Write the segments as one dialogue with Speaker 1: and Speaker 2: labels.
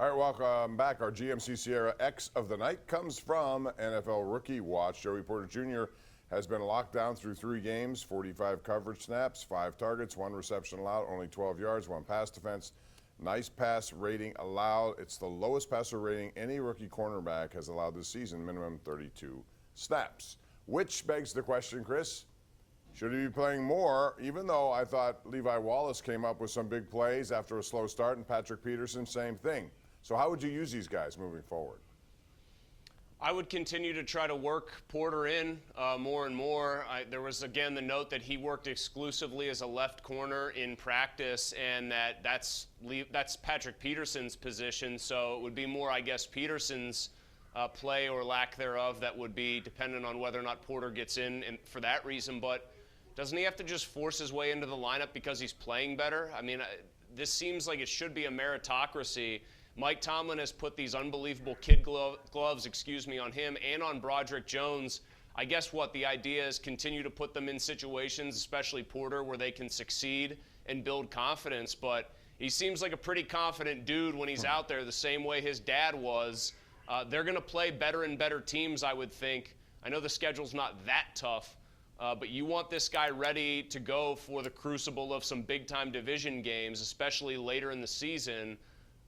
Speaker 1: All right, welcome back. Our GMC Sierra X of the night comes from NFL Rookie Watch. Joey Porter Jr. has been locked down through 3 games, 45 coverage snaps, 5 targets, 1 reception allowed, only 12 yards, 1 pass defense. Nice pass rating allowed. It's the lowest passer rating any rookie cornerback has allowed this season, minimum 32 snaps. Which begs the question, Chris, should he be playing more, even though I thought Levi Wallace came up with some big plays after a slow start, and Patrick Peterson, same thing. So how would you use these guys moving forward?
Speaker 2: I would continue to try to work Porter in more and more. There was, again, the note that he worked exclusively as a left corner in practice, and that's Patrick Peterson's position. So it would be more, I guess, Peterson's play or lack thereof that would be dependent on whether or not Porter gets in and for that reason. But doesn't he have to just force his way into the lineup because he's playing better? I mean, this seems like it should be a meritocracy. Mike Tomlin has put these unbelievable kid gloves, on him and on Broderick Jones. I guess what the idea is continue to put them in situations, especially Porter, where they can succeed and build confidence. But he seems like a pretty confident dude when he's out there, the same way his dad was. They're going to play better and better teams, I would think. I know the schedule's not that tough, but you want this guy ready to go for the crucible of some big-time division games, especially later in the season.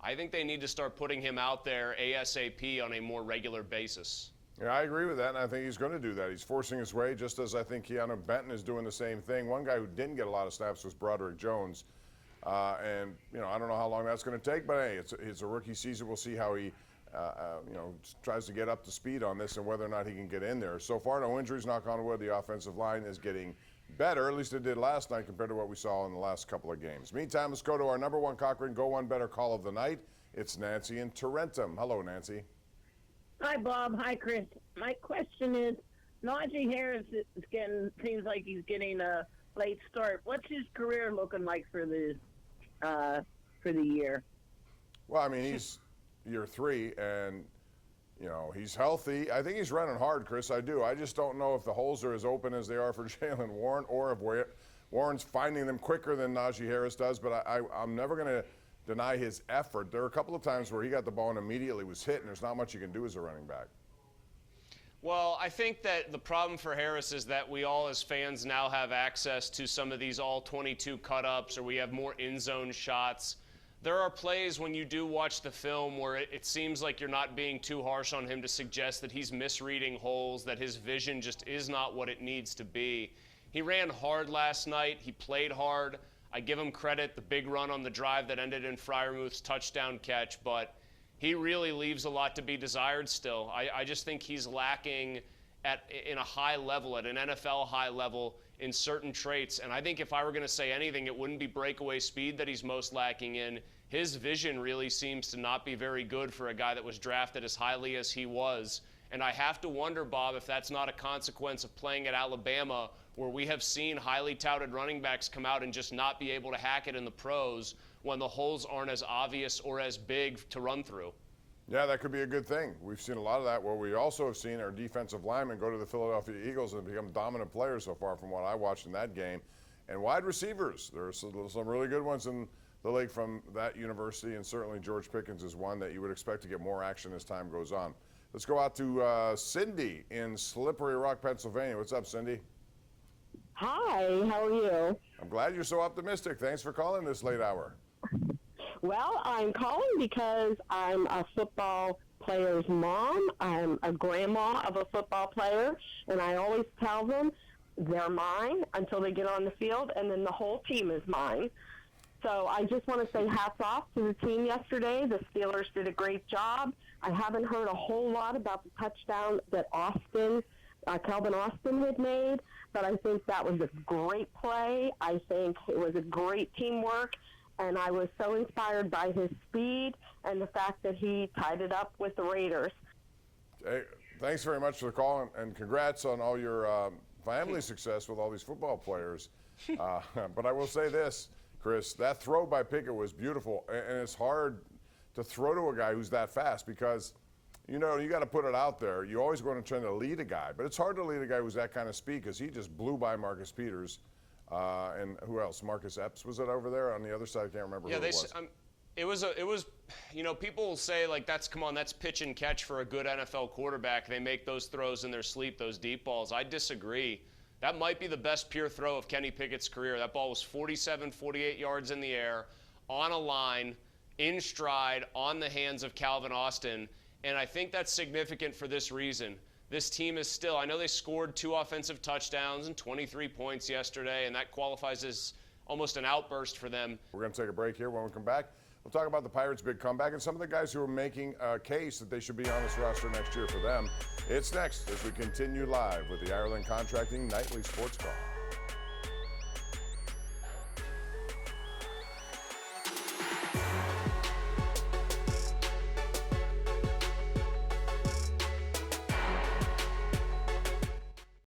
Speaker 2: I think they need to start putting him out there ASAP on a more regular basis.
Speaker 1: Yeah, I agree with that, and I think he's going to do that. He's forcing his way, just as I think Keanu Benton is doing the same thing. One guy who didn't get a lot of snaps was Broderick Jones, and I don't know how long that's going to take, but hey, it's a rookie season. We'll see how he tries to get up to speed on this and whether or not he can get in there. So far, no injuries, knock on wood. The offensive line is getting better, at least it did last night compared to what we saw in the last couple of games. Meantime, let's go to our number 1 Cochrane Go One Better call of the night. It's Nancy in Tarentum. Hello, Nancy.
Speaker 3: Hi, Bob. Hi, Chris. My question is, Najee Harris seems like he's getting a late start. What's his career looking like for the year?
Speaker 1: Well, I mean, he's year 3, and he's healthy. I think he's running hard, Chris. I do. I just don't know if the holes are as open as they are for Jaylen Warren, or if Warren's finding them quicker than Najee Harris does. But I'm never going to deny his effort. There were a couple of times where he got the ball and immediately was hit, and there's not much you can do as a running back.
Speaker 2: Well, I think that the problem for Harris is that we all as fans now have access to some of these all-22 cut-ups, or we have more in-zone shots. There are plays when you do watch the film where it seems like you're not being too harsh on him to suggest that he's misreading holes, that his vision just is not what it needs to be. He ran hard last night. He played hard. I give him credit, the big run on the drive that ended in Freiermuth's touchdown catch, but he really leaves a lot to be desired still. I just think he's lacking in a high level, at an NFL high level, in certain traits. And I think if I were going to say anything, it wouldn't be breakaway speed that he's most lacking in. His vision really seems to not be very good for a guy that was drafted as highly as he was. And I have to wonder, Bob, if that's not a consequence of playing at Alabama, where we have seen highly touted running backs come out and just not be able to hack it in the pros when the holes aren't as obvious or as big to run through.
Speaker 1: Yeah, that could be a good thing. We've seen a lot of that. What we also have seen are defensive linemen go to the Philadelphia Eagles and become dominant players so far from what I watched in that game. And wide receivers, there are some really good ones in the league from that university, and certainly George Pickens is one that you would expect to get more action as time goes on. Let's go out to Cindy in Slippery Rock, Pennsylvania. What's up, Cindy?
Speaker 4: Hi, how are you?
Speaker 1: I'm glad you're so optimistic. Thanks for calling this late hour.
Speaker 4: Well, I'm calling because I'm a football player's mom. I'm a grandma of a football player, and I always tell them they're mine until they get on the field, and then the whole team is mine. So I just want to say hats off to the team yesterday. The Steelers did a great job. I haven't heard a whole lot about the touchdown that Calvin Austin had made, but I think that was a great play. I think it was a great teamwork, and I was so inspired by his speed and the fact that he tied it up with the Raiders.
Speaker 1: Hey, thanks very much for the call, and congrats on all your family success with all these football players. But I will say this, Chris, that throw by Pickett was beautiful, and it's hard to throw to a guy who's that fast because, you got to put it out there. You always want to try to lead a guy, but it's hard to lead a guy who's that kind of speed because he just blew by Marcus Peters. And who else? Marcus Epps, was it over there on the other side? I can't remember who it was.
Speaker 2: It was you know, people will say, like, that's pitch and catch for a good NFL quarterback. They make those throws in their sleep, those deep balls. I disagree. That might be the best pure throw of Kenny Pickett's career. That ball was 47, 48 yards in the air, on a line, in stride, on the hands of Calvin Austin. And I think that's significant for this reason. This team is still, I know they scored 2 offensive touchdowns and 23 points yesterday, and that qualifies as almost an outburst for them.
Speaker 1: We're going to take a break here. When we come back, we'll talk about the Pirates' big comeback and some of the guys who are making a case that they should be on this roster next year for them. It's next as we continue live with the Ireland Contracting Nightly Sports Call.